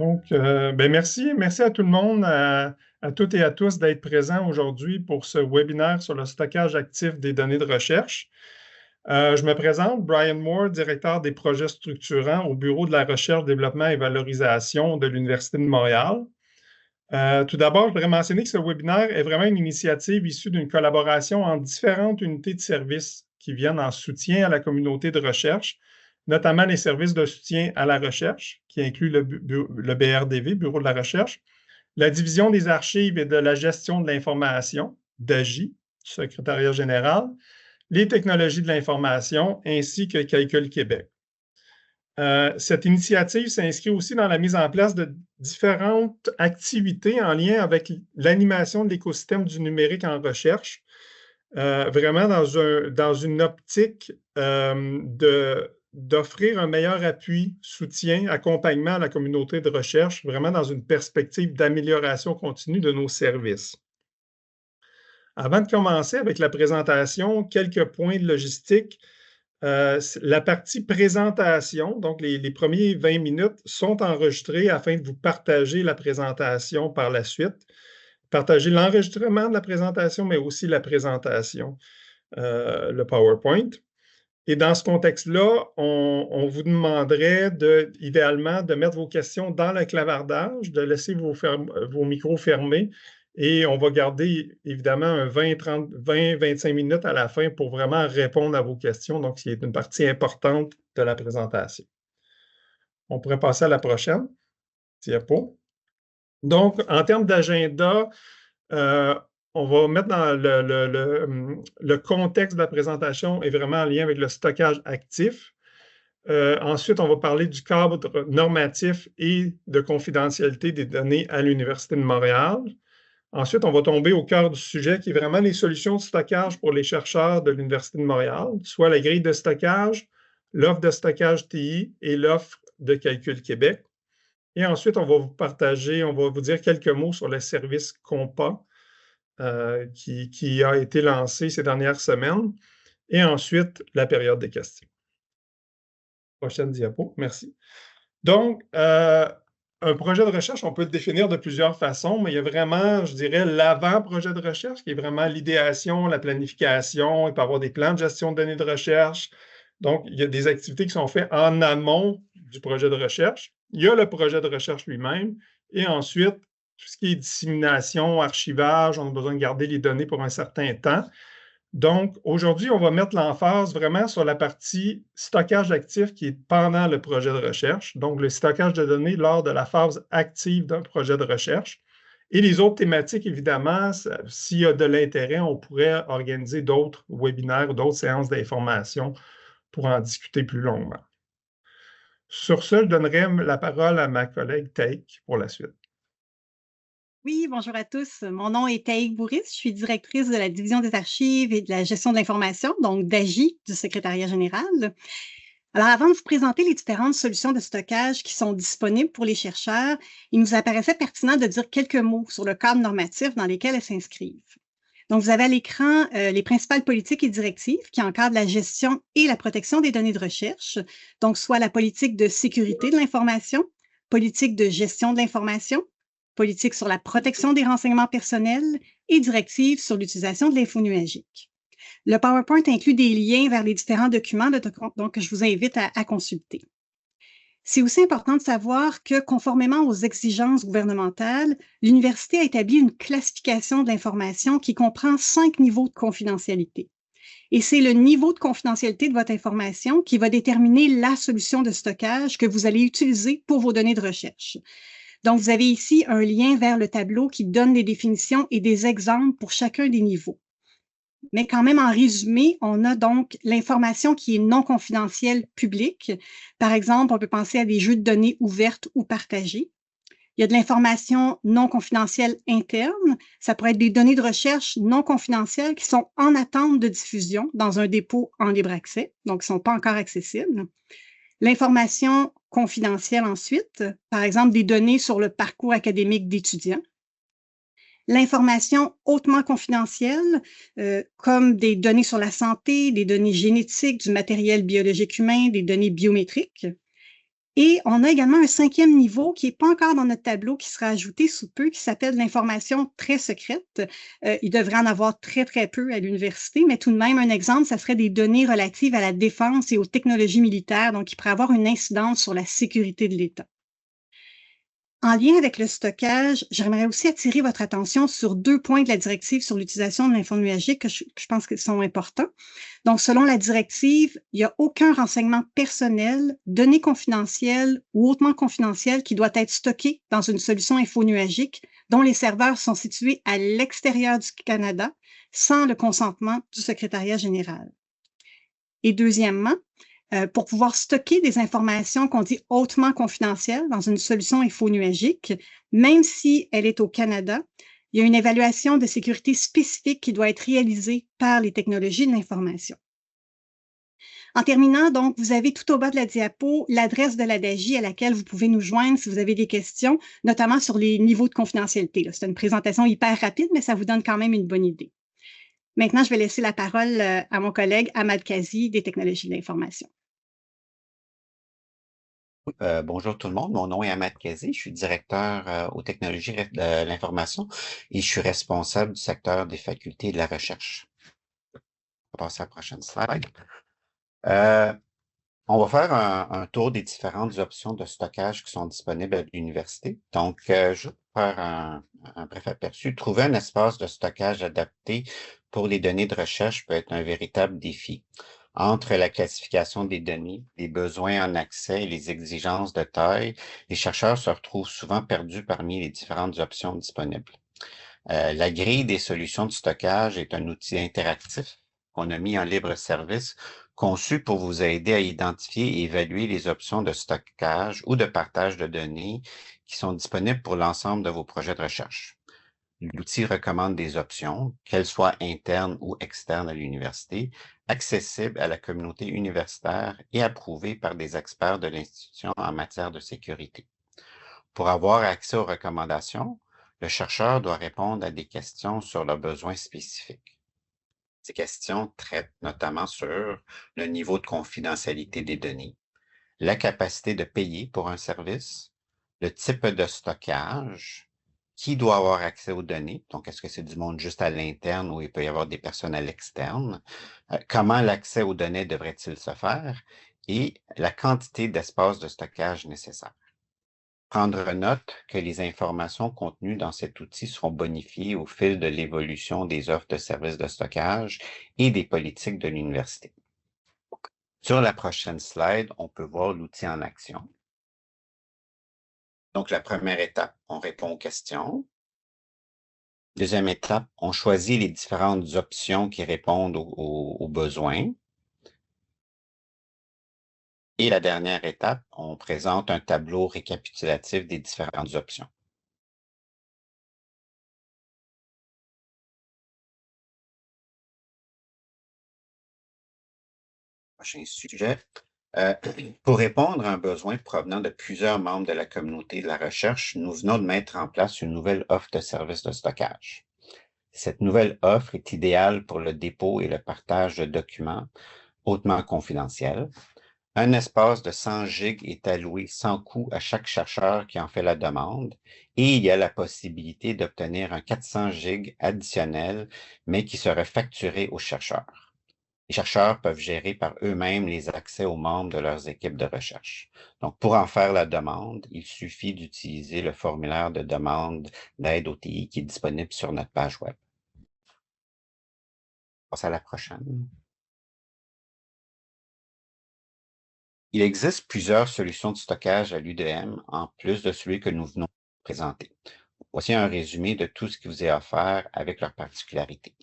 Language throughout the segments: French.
Donc, merci à tout le monde, à toutes et à tous d'être présents aujourd'hui pour ce webinaire sur le stockage actif des données de recherche. Je me présente, Brian Moore, directeur des projets structurants au Bureau de la recherche, développement et valorisation de l'Université de Montréal. Tout d'abord, je voudrais mentionner que ce webinaire est vraiment une initiative issue d'une collaboration entre différentes unités de services qui viennent en soutien à la communauté de recherche, notamment les services de soutien à la recherche, qui incluent le BRDV, Bureau de la recherche, la division des archives et de la gestion de l'information, DAGI, du secrétariat général, les technologies de l'information, ainsi que Calcul Québec. Cette initiative s'inscrit aussi dans la mise en place de différentes activités en lien avec l'animation de l'écosystème du numérique en recherche, vraiment dans une optique d'offrir un meilleur appui, soutien, accompagnement à la communauté de recherche, vraiment dans une perspective d'amélioration continue de nos services. Avant de commencer avec la présentation, quelques points de logistique. La partie présentation, donc les premiers 20 minutes, sont enregistrés afin de vous partager la présentation par la suite. Partager l'enregistrement de la présentation, mais aussi la présentation, le PowerPoint. Et dans ce contexte-là, on vous demanderait idéalement de mettre vos questions dans le clavardage, de laisser vos micros fermés. Et on va garder évidemment un 20-25 minutes à la fin pour vraiment répondre à vos questions. Donc, c'est une partie importante de la présentation. On pourrait passer à la prochaine diapo. Donc, en termes d'agenda, on va mettre dans le contexte de la présentation est vraiment en lien avec le stockage actif. Ensuite, on va parler du cadre normatif et de confidentialité des données à l'Université de Montréal. Ensuite, on va tomber au cœur du sujet qui est vraiment les solutions de stockage pour les chercheurs de l'Université de Montréal, soit la grille de stockage, l'offre de stockage TI et l'offre de Calcul Québec. Et ensuite, on va vous dire quelques mots sur le service Compas qui a été lancé ces dernières semaines. Et ensuite, la période des questions. Prochaine diapo, merci. Donc, un projet de recherche, on peut le définir de plusieurs façons, mais il y a vraiment, je dirais, l'avant-projet de recherche qui est vraiment l'idéation, la planification. Il peut y avoir des plans de gestion de données de recherche. Donc, il y a des activités qui sont faites en amont du projet de recherche. Il y a le projet de recherche lui-même. Et ensuite, tout ce qui est dissémination, archivage, on a besoin de garder les données pour un certain temps. Donc, aujourd'hui, on va mettre l'emphase vraiment sur la partie stockage actif qui est pendant le projet de recherche, donc le stockage de données lors de la phase active d'un projet de recherche. Et les autres thématiques, évidemment, s'il y a de l'intérêt, on pourrait organiser d'autres webinaires, d'autres séances d'information pour en discuter plus longuement. Sur ce, je donnerai la parole à ma collègue Taïk pour la suite. Oui, bonjour à tous. Mon nom est Taïk Bouris. Je suis directrice de la division des archives et de la gestion de l'information, donc d'AGI du secrétariat général. Alors, avant de vous présenter les différentes solutions de stockage qui sont disponibles pour les chercheurs, il nous apparaissait pertinent de dire quelques mots sur le cadre normatif dans lequel elles s'inscrivent. Donc, vous avez à l'écran les principales politiques et directives qui encadrent la gestion et la protection des données de recherche, donc soit la politique de sécurité de l'information, politique de gestion de l'information, politique sur la protection des renseignements personnels et directives sur l'utilisation de l'info numérique. Le PowerPoint inclut des liens vers les différents documents, donc je vous invite à consulter. C'est aussi important de savoir que, conformément aux exigences gouvernementales, l'Université a établi une classification de l'information qui comprend 5 niveaux de confidentialité. Et c'est le niveau de confidentialité de votre information qui va déterminer la solution de stockage que vous allez utiliser pour vos données de recherche. Donc, vous avez ici un lien vers le tableau qui donne des définitions et des exemples pour chacun des niveaux. Mais quand même, en résumé, on a donc l'information qui est non confidentielle publique. Par exemple, on peut penser à des jeux de données ouvertes ou partagées. Il y a de l'information non confidentielle interne. Ça pourrait être des données de recherche non confidentielles qui sont en attente de diffusion dans un dépôt en libre accès, donc qui ne sont pas encore accessibles. L'information confidentielle ensuite, par exemple des données sur le parcours académique d'étudiants. L'information hautement confidentielle, comme des données sur la santé, des données génétiques, du matériel biologique humain, des données biométriques. Et on a également un 5e niveau qui n'est pas encore dans notre tableau, qui sera ajouté sous peu, qui s'appelle l'information très secrète. Il devrait en avoir très, très peu à l'université, mais tout de même, un exemple, ça serait des données relatives à la défense et aux technologies militaires, donc qui pourraient avoir une incidence sur la sécurité de l'État. En lien avec le stockage, j'aimerais aussi attirer votre attention sur 2 points de la directive sur l'utilisation de l'info nuagique que je pense qu'ils sont importants. Donc, selon la directive, il n'y a aucun renseignement personnel, données confidentielles ou hautement confidentielles qui doit être stocké dans une solution info nuagique dont les serveurs sont situés à l'extérieur du Canada sans le consentement du secrétariat général. Et deuxièmement, pour pouvoir stocker des informations qu'on dit hautement confidentielles dans une solution info nuagique, même si elle est au Canada, il y a une évaluation de sécurité spécifique qui doit être réalisée par les technologies de l'information. En terminant, donc, vous avez tout au bas de la diapo l'adresse de la DAGI à laquelle vous pouvez nous joindre si vous avez des questions, notamment sur les niveaux de confidentialité. C'est une présentation hyper rapide, mais ça vous donne quand même une bonne idée. Maintenant, je vais laisser la parole à mon collègue Ahmad Kazi des technologies de l'information. Bonjour tout le monde, mon nom est Ahmad Kazi, je suis directeur aux technologies de l'information et je suis responsable du secteur des facultés et de la recherche. On va passer à la prochaine slide. On va faire un tour des différentes options de stockage qui sont disponibles à l'université. Donc, je vais faire un bref aperçu. Trouver un espace de stockage adapté pour les données de recherche peut être un véritable défi. Entre la classification des données, les besoins en accès et les exigences de taille, les chercheurs se retrouvent souvent perdus parmi les différentes options disponibles. La grille des solutions de stockage est un outil interactif qu'on a mis en libre service, conçu pour vous aider à identifier et évaluer les options de stockage ou de partage de données qui sont disponibles pour l'ensemble de vos projets de recherche. L'outil recommande des options, qu'elles soient internes ou externes à l'université, accessibles à la communauté universitaire et approuvées par des experts de l'institution en matière de sécurité. Pour avoir accès aux recommandations, le chercheur doit répondre à des questions sur leurs besoins spécifiques. Ces questions traitent notamment sur le niveau de confidentialité des données, la capacité de payer pour un service, le type de stockage, qui doit avoir accès aux données, donc est-ce que c'est du monde juste à l'interne ou il peut y avoir des personnes à l'externe, comment l'accès aux données devrait-il se faire et la quantité d'espace de stockage nécessaire. Prendre note que les informations contenues dans cet outil seront bonifiées au fil de l'évolution des offres de services de stockage et des politiques de l'université. Sur la prochaine slide, on peut voir l'outil en action. Donc, la première étape, on répond aux questions. Deuxième étape, on choisit les différentes options qui répondent aux besoins. Et la dernière étape, on présente un tableau récapitulatif des différentes options. Prochain sujet. Pour répondre à un besoin provenant de plusieurs membres de la communauté de la recherche, nous venons de mettre en place une nouvelle offre de service de stockage. Cette nouvelle offre est idéale pour le dépôt et le partage de documents hautement confidentiels. Un espace de 100 GB est alloué sans coût à chaque chercheur qui en fait la demande et il y a la possibilité d'obtenir un 400 GB additionnel, mais qui serait facturé aux chercheurs. Les chercheurs peuvent gérer par eux-mêmes les accès aux membres de leurs équipes de recherche. Donc, pour en faire la demande, il suffit d'utiliser le formulaire de demande d'aide au TI qui est disponible sur notre page web. On passe à la prochaine. Il existe plusieurs solutions de stockage à l'UDM, en plus de celui que nous venons de présenter. Voici un résumé de tout ce qui vous est offert avec leurs particularités.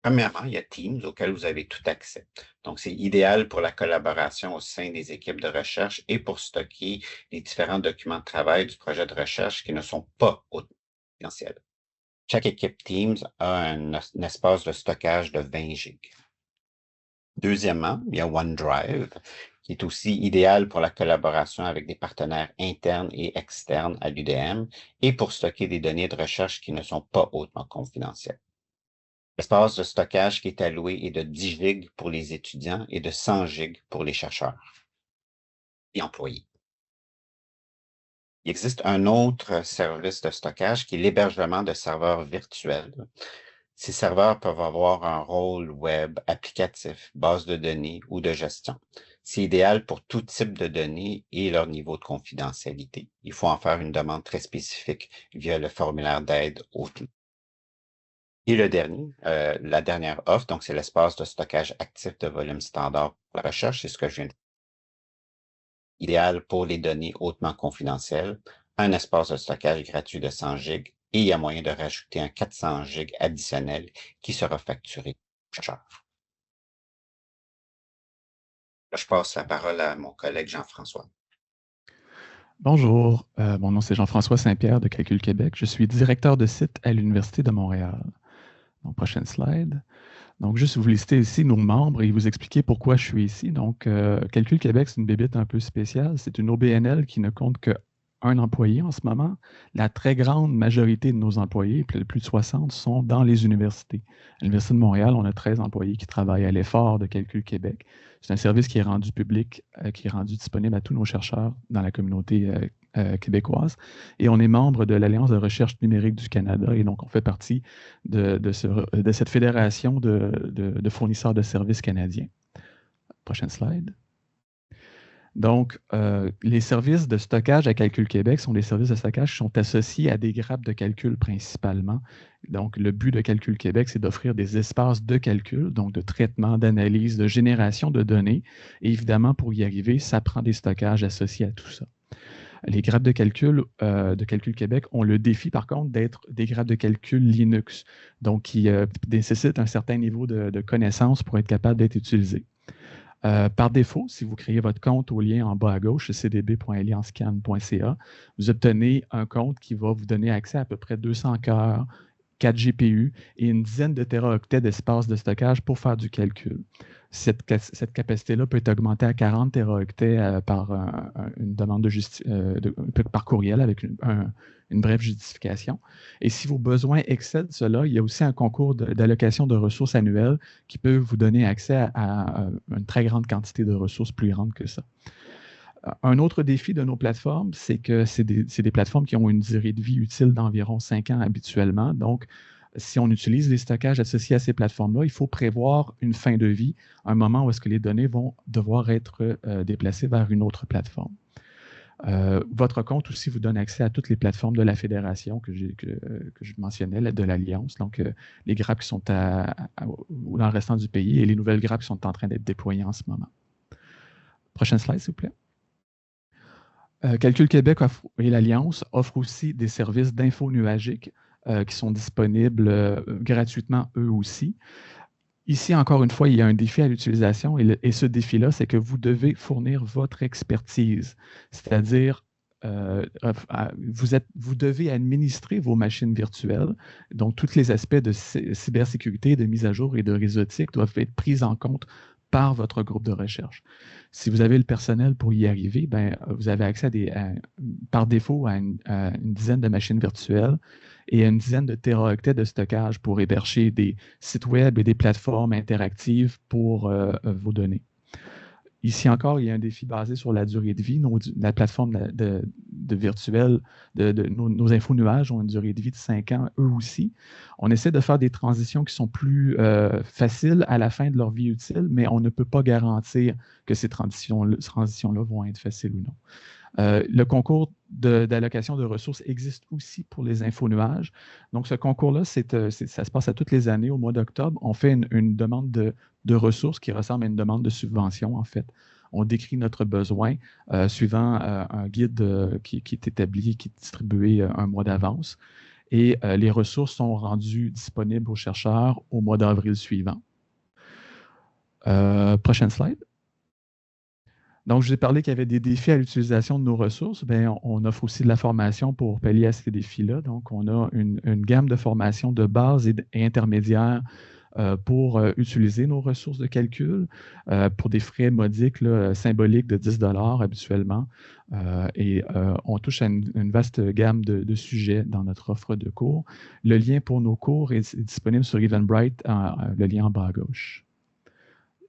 Premièrement, il y a Teams auquel vous avez tout accès. Donc, c'est idéal pour la collaboration au sein des équipes de recherche et pour stocker les différents documents de travail du projet de recherche qui ne sont pas confidentiels. Chaque équipe Teams a un espace de stockage de 20 GB. Deuxièmement, il y a OneDrive, qui est aussi idéal pour la collaboration avec des partenaires internes et externes à l'UDM et pour stocker des données de recherche qui ne sont pas hautement confidentielles. L'espace de stockage qui est alloué est de 10 GB pour les étudiants et de 100 GB pour les chercheurs. et employés. Il existe un autre service de stockage qui est l'hébergement de serveurs virtuels. Ces serveurs peuvent avoir un rôle web, applicatif, base de données ou de gestion. C'est idéal pour tout type de données et leur niveau de confidentialité. Il faut en faire une demande très spécifique via le formulaire d'aide au client. Et le dernier, la dernière offre, donc c'est l'espace de stockage actif de volume standard pour la recherche, c'est ce que je viens de dire. Idéal pour les données hautement confidentielles, un espace de stockage gratuit de 100 GB et il y a moyen de rajouter un 400 GB additionnel qui sera facturé au chercheur. Là, je passe la parole à mon collègue Jean-François. Bonjour, mon nom c'est Jean-François Saint-Pierre de Calcul Québec. Je suis directeur de site à l'Université de Montréal. Donc, prochaine slide. Donc, juste vous lister ici nos membres et vous expliquer pourquoi je suis ici. Donc, Calcul Québec, c'est une bébête un peu spéciale. C'est une OBNL qui ne compte qu'un employé en ce moment. La très grande majorité de nos employés, plus de 60, sont dans les universités. À l'Université de Montréal, on a 13 employés qui travaillent à l'effort de Calcul Québec. C'est un service qui est rendu public, qui est rendu disponible à tous nos chercheurs dans la communauté québécoise. Et on est membre de l'Alliance de recherche numérique du Canada. Et donc, on fait partie de cette fédération de fournisseurs de services canadiens. Prochaine slide. Donc, les services de stockage à Calcul Québec sont des services de stockage qui sont associés à des grappes de calcul principalement. Donc, le but de Calcul Québec, c'est d'offrir des espaces de calcul, donc de traitement, d'analyse, de génération de données. Et évidemment, pour y arriver, ça prend des stockages associés à tout ça. Les grappes de Calcul Québec ont le défi, par contre, d'être des grappes de calcul Linux, donc qui nécessitent un certain niveau de connaissance pour être capable d'être utilisées. Par défaut, si vous créez votre compte au lien en bas à gauche, cdb.alliancescan.ca, vous obtenez un compte qui va vous donner accès à peu près 200 cœurs, 4 GPU et une dizaine de téraoctets d'espace de stockage pour faire du calcul. Cette capacité-là peut être augmentée à 40 téraoctets par une demande par courriel avec une brève justification. Et si vos besoins excèdent cela, il y a aussi un concours d'allocation de ressources annuelles qui peut vous donner accès à une très grande quantité de ressources plus grandes que ça. Un autre défi de nos plateformes, c'est que c'est des plateformes qui ont une durée de vie utile d'environ 5 ans habituellement. Donc, si on utilise les stockages associés à ces plateformes-là, il faut prévoir une fin de vie, un moment où est-ce que les données vont devoir être déplacées vers une autre plateforme. Votre compte aussi vous donne accès à toutes les plateformes de la fédération que je mentionnais, de l'Alliance, donc les grappes qui sont dans le restant du pays et les nouvelles grappes qui sont en train d'être déployées en ce moment. Prochaine slide, s'il vous plaît. Calcul Québec et l'Alliance offrent aussi des services d'info nuagique qui sont disponibles gratuitement eux aussi. Ici, encore une fois, il y a un défi à l'utilisation et ce défi-là, c'est que vous devez fournir votre expertise, c'est-à-dire vous devez administrer vos machines virtuelles, donc tous les aspects de cybersécurité, de mise à jour et de réseautique doivent être pris en compte par votre groupe de recherche. Si vous avez le personnel pour y arriver, vous avez accès par défaut à une dizaine de machines virtuelles et à une dizaine de téraoctets de stockage pour héberger des sites web et des plateformes interactives pour vos données. Ici encore, il y a un défi basé sur la durée de vie. La plateforme de virtuel, nos info-nuages ont une durée de vie de 5 ans, eux aussi. On essaie de faire des transitions qui sont plus faciles à la fin de leur vie utile, mais on ne peut pas garantir que ces transitions-là vont être faciles ou non. Le concours d'allocation de ressources existe aussi pour les info-nuages. Donc, ce concours-là, ça se passe à toutes les années au mois d'octobre. On fait une demande de ressources qui ressemble à une demande de subvention, en fait. On décrit notre besoin suivant un guide qui est établi, qui est distribué un mois d'avance. Et les ressources sont rendues disponibles aux chercheurs au mois d'avril suivant. Prochaine slide. Donc, je vous ai parlé qu'il y avait des défis à l'utilisation de nos ressources. On offre aussi de la formation pour pallier à ces défis-là. Donc, on a une gamme de formations de base et intermédiaires pour utiliser nos ressources de calcul pour des frais modiques, symboliques de 10 $ habituellement. On touche à une vaste gamme de sujets dans notre offre de cours. Le lien pour nos cours est disponible sur Eventbrite, le lien en bas à gauche.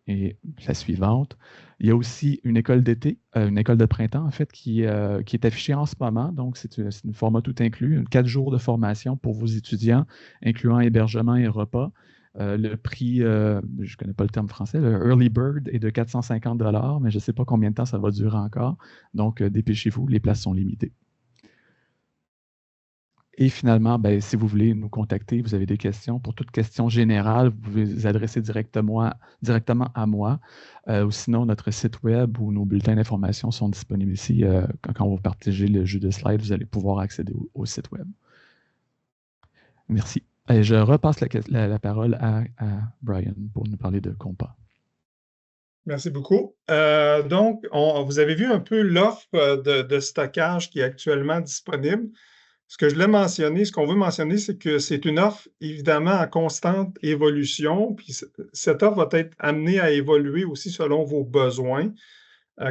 et la suivante. Il y a aussi une école d'été, une école de printemps, en fait, qui est affichée en ce moment. Donc, c'est un format tout inclus, 4 jours de formation pour vos étudiants, incluant hébergement et repas. Le prix, je ne connais pas le terme français, le Early Bird est de 450 $, mais je ne sais pas combien de temps ça va durer encore. Donc, dépêchez-vous, les places sont limitées. Et finalement, si vous voulez nous contacter, vous avez des questions. Pour toute question générale, vous pouvez vous adresser directement à moi. Ou sinon, notre site web ou nos bulletins d'information sont disponibles ici. Quand vous partagez le jeu de slides, vous allez pouvoir accéder au site web. Merci. Et je repasse la parole à Brian pour nous parler de Compa. Merci beaucoup. Donc, vous avez vu un peu l'offre de stockage qui est actuellement disponible. Ce que je voulais mentionner, ce qu'on veut mentionner, c'est que c'est une offre évidemment en constante évolution, puis cette offre va être amenée à évoluer aussi selon vos besoins.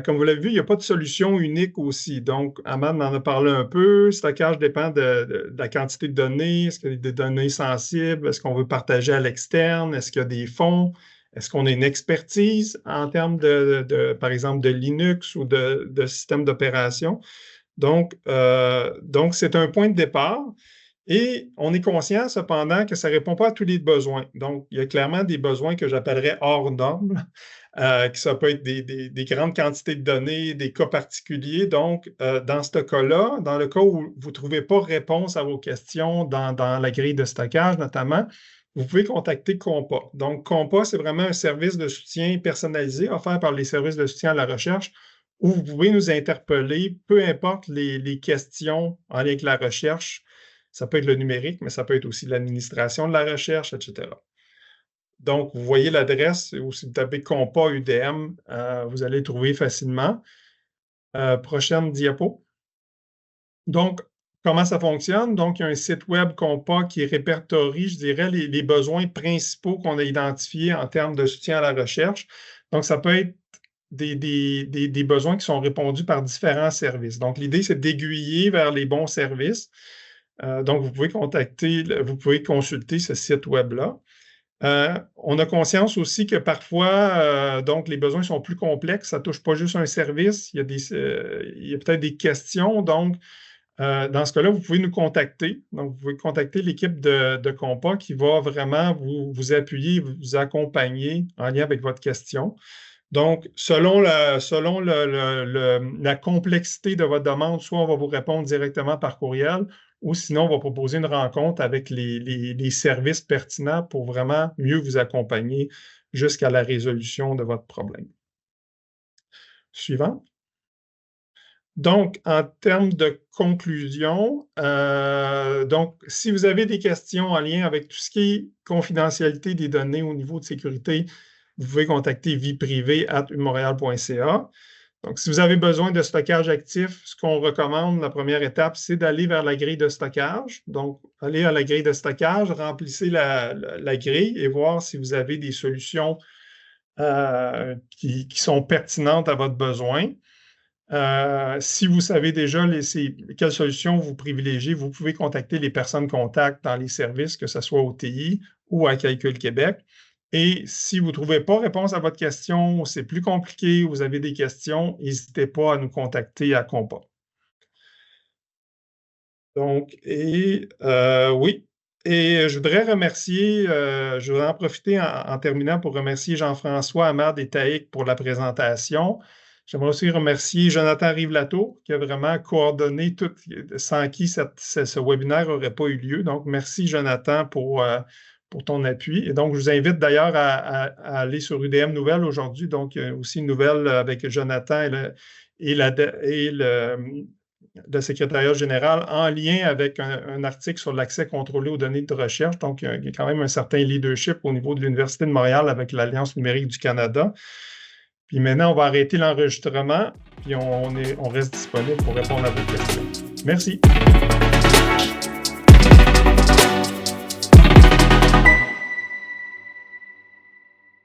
Comme vous l'avez vu, il n'y a pas de solution unique aussi. Donc, Ahmad en a parlé un peu. Le stockage dépend de la quantité de données. Est-ce qu'il y a des données sensibles? Est-ce qu'on veut partager à l'externe? Est-ce qu'il y a des fonds? Est-ce qu'on a une expertise en termes par exemple, de Linux ou de système d'opération? Donc, c'est un point de départ et on est conscient cependant que ça ne répond pas à tous les besoins. Donc, il y a clairement des besoins que j'appellerais hors normes, qui ça peut être des grandes quantités de données, des cas particuliers. Donc, dans ce cas-là, dans le cas où vous ne trouvez pas réponse à vos questions dans la grille de stockage notamment, vous pouvez contacter Compa. Donc, Compa, c'est vraiment un service de soutien personnalisé offert par les services de soutien à la recherche où vous pouvez nous interpeller, peu importe les questions en lien avec la recherche. Ça peut être le numérique, mais ça peut être aussi l'administration de la recherche, etc. Donc, vous voyez l'adresse, ou si vous tapez Compa UDM, vous allez trouver facilement. Prochaine diapo. Donc, comment ça fonctionne? Donc, il y a un site web Compa qui répertorie, je dirais, les besoins principaux qu'on a identifiés en termes de soutien à la recherche. Donc, ça peut être des besoins qui sont répondus par différents services. Donc, l'idée, c'est d'aiguiller vers les bons services. Donc, vous pouvez consulter ce site web-là. On a conscience aussi que parfois, donc, les besoins sont plus complexes. Ça ne touche pas juste un service. Il y a peut-être des questions. Donc, dans ce cas-là, vous pouvez nous contacter. Donc, vous pouvez contacter l'équipe de Compa qui va vraiment vous appuyer, vous accompagner en lien avec votre question. Donc, selon la complexité de votre demande, soit on va vous répondre directement par courriel, ou sinon, on va proposer une rencontre avec les services pertinents pour vraiment mieux vous accompagner jusqu'à la résolution de votre problème. Suivant. Donc, en termes de conclusion, donc, si vous avez des questions en lien avec tout ce qui est confidentialité des données au niveau de sécurité, vous pouvez contacter vieprivé@umontréal.ca. Donc, si vous avez besoin de stockage actif, ce qu'on recommande, la première étape, c'est d'aller vers la grille de stockage. Donc, allez à la grille de stockage, remplissez la grille et voir si vous avez des solutions qui sont pertinentes à votre besoin. Si vous savez déjà quelles solutions vous privilégiez, vous pouvez contacter les personnes contacts dans les services, que ce soit au TI ou à Calcul Québec. Et si vous ne trouvez pas réponse à votre question, c'est plus compliqué, vous avez des questions, n'hésitez pas à nous contacter à Compa. Donc, oui. Et je voudrais en profiter en terminant pour remercier Jean-François, Ahmad et Taïk pour la présentation. J'aimerais aussi remercier Jonathan Rive-Latour qui a vraiment coordonné tout, sans qui ce webinaire n'aurait pas eu lieu. Donc, merci Jonathan pour ton appui. Et donc, je vous invite d'ailleurs à aller sur UDM Nouvelles aujourd'hui. Donc, il y a aussi une nouvelle avec Jonathan et le secrétariat général en lien avec un article sur l'accès contrôlé aux données de recherche. Donc, il y a quand même un certain leadership au niveau de l'Université de Montréal avec l'Alliance numérique du Canada. Puis maintenant, on va arrêter l'enregistrement, puis on reste disponible pour répondre à vos questions. Merci.